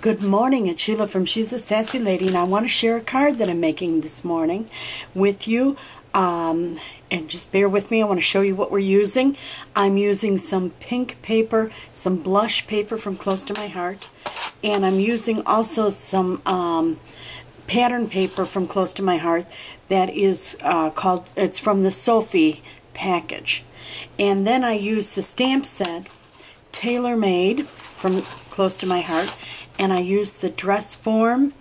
Good morning, it's Sheila from She's a Sassy Lady, and I want to share a card that I'm making this morning with you. And just bear with me, I want to show you what we're using. I'm using some pink paper, some blush paper from Close to My Heart, and I'm using also some pattern paper from Close to My Heart that is it's from the Sophie package. And then I use the stamp set, Tailor Made, from Close to My Heart, and I use the dress form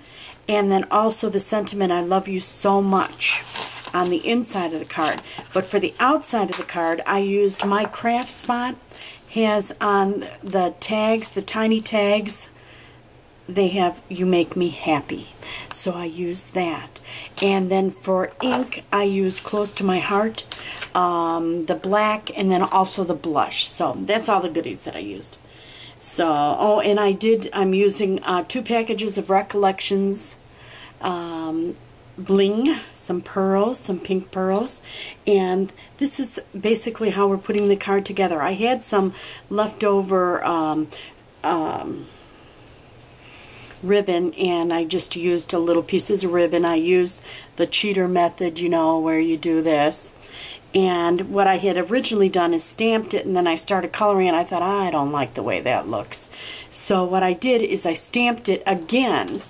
and then also the sentiment, I love you so much, on the inside of the card. But for the outside of the card, I used my craft spot, has on the tags, the tiny tags, they have "You Make Me Happy," so I use that. And then for ink, I use Close to My Heart, the black, and then also the blush. So that's all the goodies that I used. So, oh, and I'm using 2 packages of Recollections bling, some pearls, some pink pearls, and this is basically how we're putting the card together. I had some leftover ribbon, and I just used little pieces of ribbon. I used the cheater method, you know, where you do this. And what I had originally done is stamped it, and then I started coloring, and I thought, I don't like the way that looks. So what I did is I stamped it again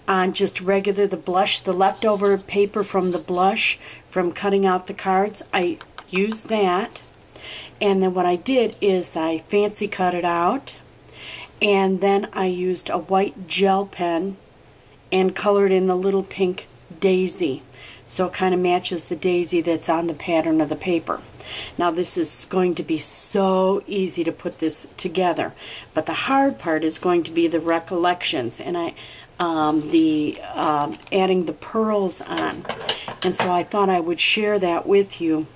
on just regular, the blush, the leftover paper from the blush from cutting out the cards. I used that, and then what I did is I fancy cut it out, and then I used a white gel pen and colored in the little pink daisy. So it kind of matches the daisy that's on the pattern of the paper. Now this is going to be so easy to put this together, but the hard part is going to be the recollections, and adding the pearls on. And so I thought I would share that with you.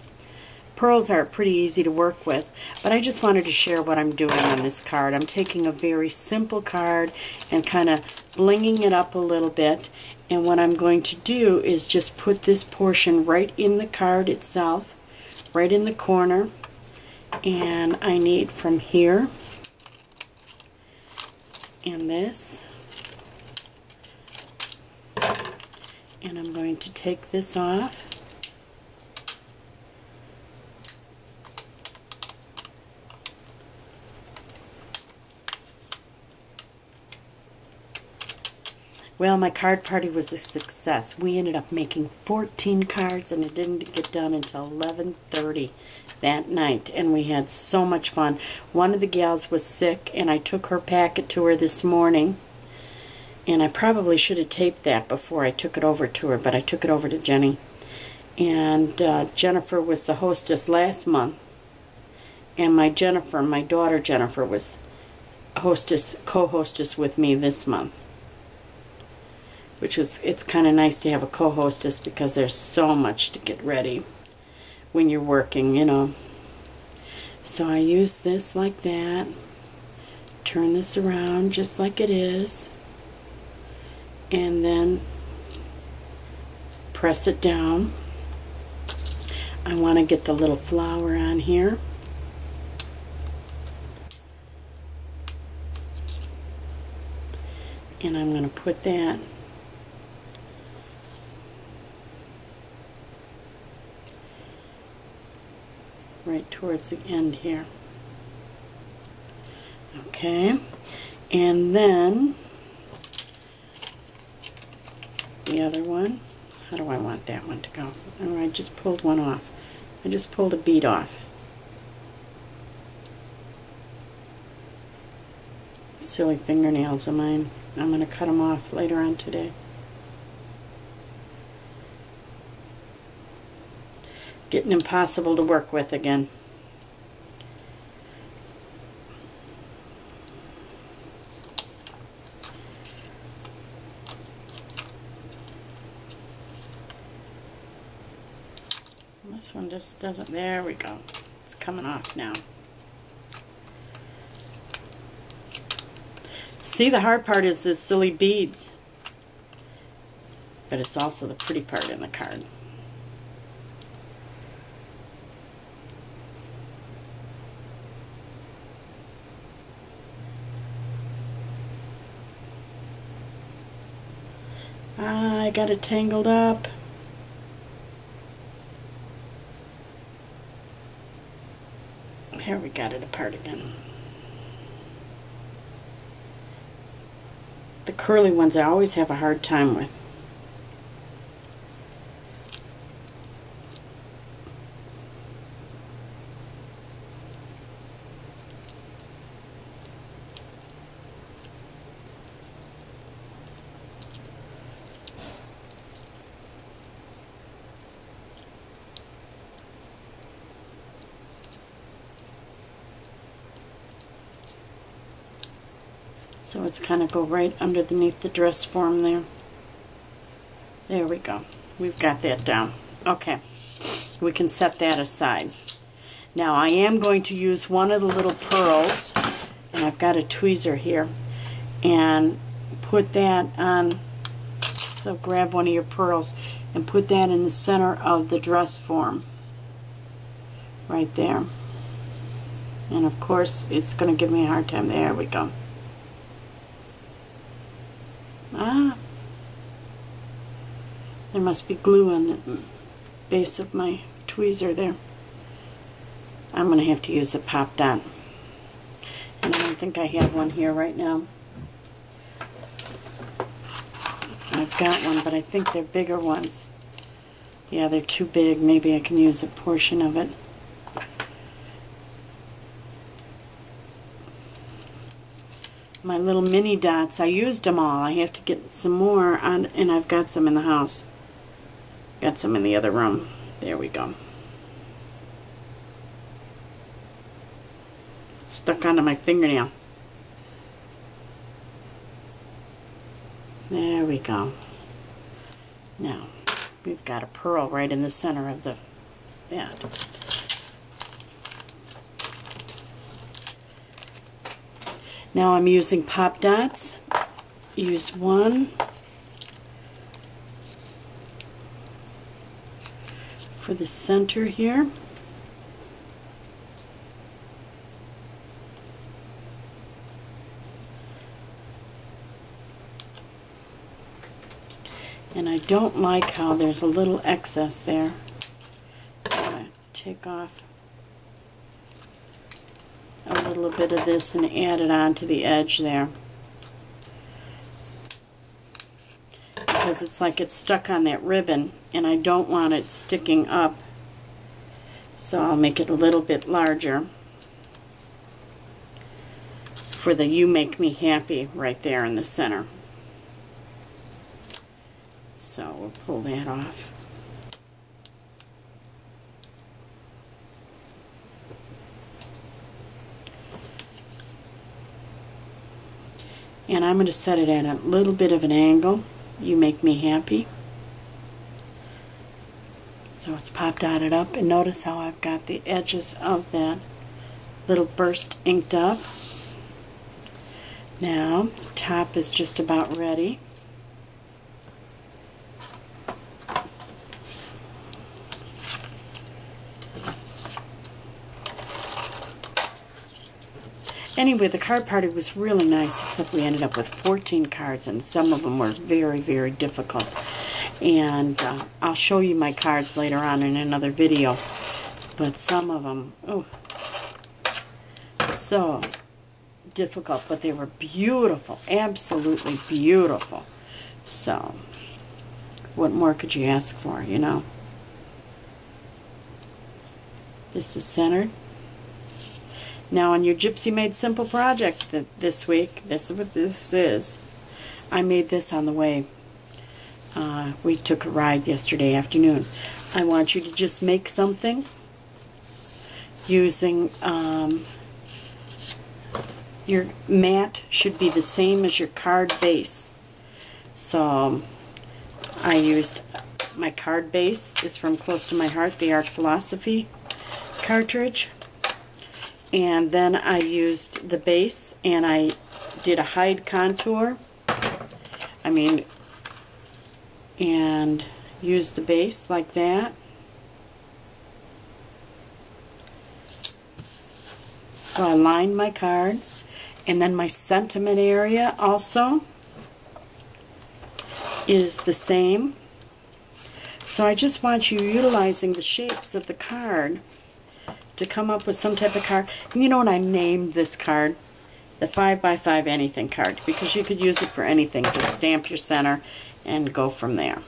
Pearls are pretty easy to work with, but I just wanted to share what I'm doing on this card. I'm taking a very simple card and kind of blinging it up a little bit, and what I'm going to do is just put this portion right in the card itself, right in the corner, and I need from here and this, and I'm going to take this off. Well, my card party was a success. We ended up making 14 cards, and it didn't get done until 11:30 that night, and we had so much fun. One of the gals was sick, and I took her packet to her this morning, and I probably should have taped that before I took it over to her, but I took it over to Jenny. And Jennifer was the hostess last month, and my daughter Jennifer, was co-hostess with me this month. It's kind of nice to have a co-hostess because there's so much to get ready when you're working, you know. So I use this like that, turn this around just like it is, and then press it down. I want to get the little flower on here. And I'm going to put that right towards the end here. Okay, and then the other one, how do I want that one to go? Oh, I just pulled one off. I just pulled a bead off. Silly fingernails of mine. I'm going to cut them off later on today. Getting impossible to work with again. This one just doesn't, there we go. It's coming off now. See, the hard part is the silly beads, but it's also the pretty part in the card. I got it tangled up. Here, we got it apart again. The curly ones I always have a hard time with. So it's kind of go right underneath the dress form there. There we go. We've got that down. Okay, we can set that aside. Now I am going to use one of the little pearls, and I've got a tweezer here, and put that on. So grab one of your pearls and put that in the center of the dress form. Right there. And of course it's going to give me a hard time. There we go. There must be glue on the base of my tweezer there. I'm going to have to use a pop dot. And I don't think I have one here right now. I've got one, but I think they're bigger ones. Yeah, they're too big. Maybe I can use a portion of it. My little mini dots, I used them all. I have to get some more on, and I've got some in the house. Got some in the other room. There we go. It's stuck onto my fingernail. There we go. Now, we've got a pearl right in the center of the band. Now I'm using pop dots. Use one for the center here. And I don't like how there's a little excess there. I'm going to take off a little bit of this and add it onto the edge there. Because it's like it's stuck on that ribbon and I don't want it sticking up. So I'll make it a little bit larger for the "You Make Me Happy" right there in the center. So we'll pull that off. And I'm going to set it at a little bit of an angle. "You Make Me Happy." So it's pop dotted up, and notice how I've got the edges of that little burst inked up. Now, top is just about ready. Anyway, the card party was really nice, except we ended up with 14 cards, and some of them were very, very difficult. And I'll show you my cards later on in another video. But some of them, oh, so difficult, but they were beautiful, absolutely beautiful. So, what more could you ask for, you know? This is centered. Now on your Gypsy Made Simple project this week, this is what this is. I made this on the way. We took a ride yesterday afternoon. I want you to just make something using your mat should be the same as your card base. So I used my card base is from Close to My Heart, the Art Philosophy cartridge. And then I used the base and I did a hide contour. And used the base like that. So I lined my card. And then my sentiment area also. is the same. So I just want you utilizing the shapes of the card to come up with some type of card. And you know what I named this card? The 5x5 anything card, because you could use it for anything. Just stamp your center and go from there.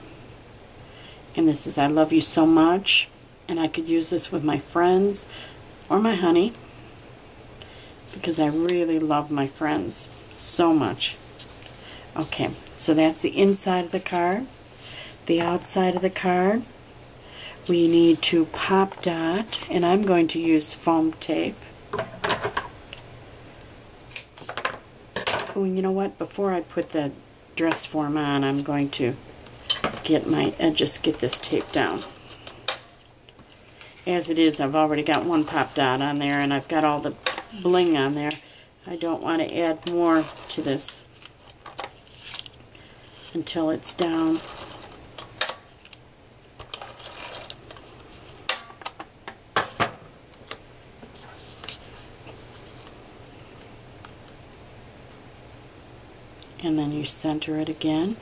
And this is I love you so much, and I could use this with my friends or my honey, because I really love my friends so much. Okay, so that's the inside of the card. The outside of the card, we need to pop dot, and I'm going to use foam tape. Oh, you know what? Before I put the dress form on, I'm going to get my edges, get this tape down. As it is, I've already got one pop dot on there, and I've got all the bling on there. I don't want to add more to this until it's down. And then you center it again.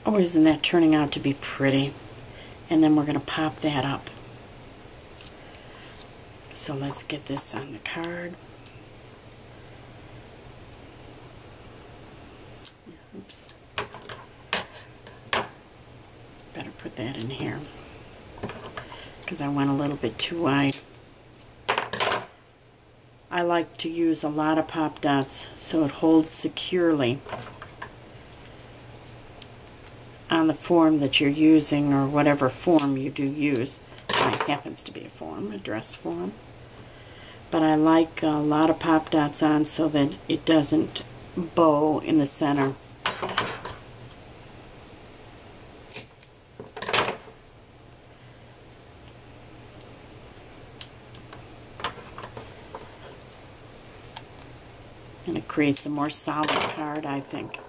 Oh, isn't that turning out to be pretty? And then we're going to pop that up. So let's get this on the card. Oops. Better put that in here, because I went a little bit too wide. I like to use a lot of pop dots so it holds securely on the form that you're using, or whatever form you do use. Mine happens to be a form, a dress form. But I like a lot of pop dots on so that it doesn't bow in the center. And it creates a more solid card, I think.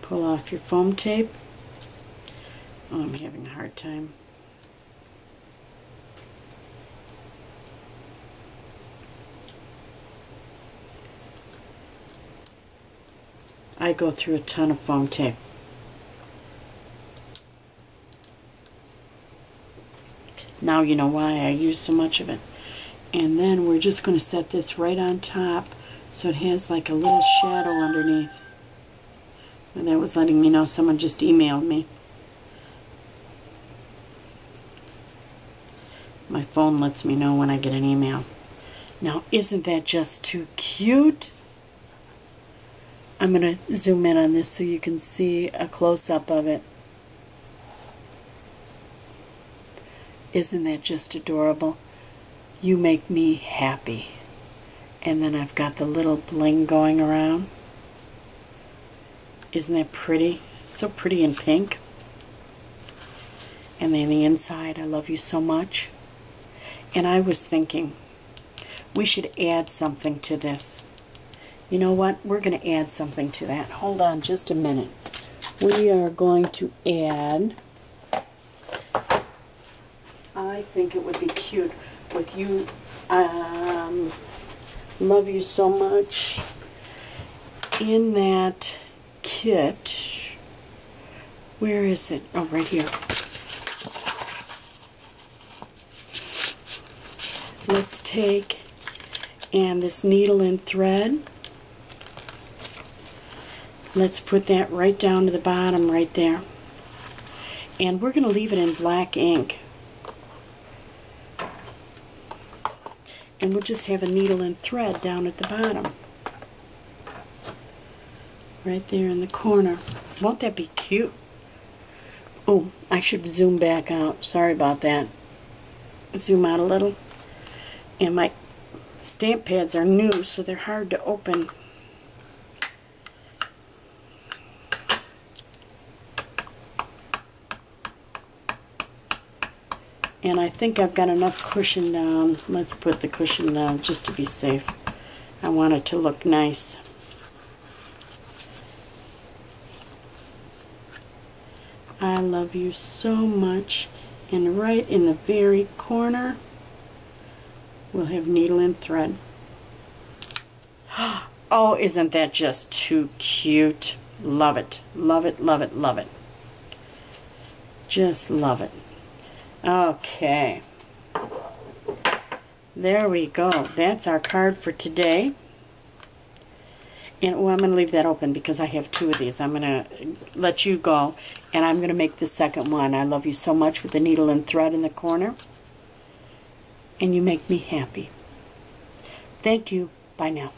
Pull off your foam tape. Oh, I'm having a hard time. I go through a ton of foam tape. Now you know why I use so much of it. And then we're just going to set this right on top so it has like a little shadow underneath. And that was letting me know someone just emailed me. My phone lets me know when I get an email. Now, isn't that just too cute? I'm going to zoom in on this so you can see a close-up of it. Isn't that just adorable? You make me happy. And then I've got the little bling going around. Isn't that pretty? So pretty in pink. And then the inside, I love you so much. And I was thinking, we should add something to this. You know what? We're going to add something to that. Hold on just a minute. We are going to add, I think it would be cute with you, love you so much, in that kit. Where is it? Oh, right here. Let's take, and this needle and thread, let's put that right down to the bottom right there. And we're going to leave it in black ink. And we'll just have a needle and thread down at the bottom. Right there in the corner. Won't that be cute? Oh, I should zoom back out. Sorry about that. Zoom out a little. And my stamp pads are new, so they're hard to open. And I think I've got enough cushion down. Let's put the cushion down just to be safe. I want it to look nice. I love you so much. And right in the very corner, we'll have needle and thread. Oh, isn't that just too cute? Love it, love it, love it, love it. Just love it. Okay. There we go. That's our card for today. And oh, I'm going to leave that open because I have 2 of these. I'm going to let you go, and I'm going to make the second one. I love you so much with the needle and thread in the corner. And you make me happy. Thank you. Bye now.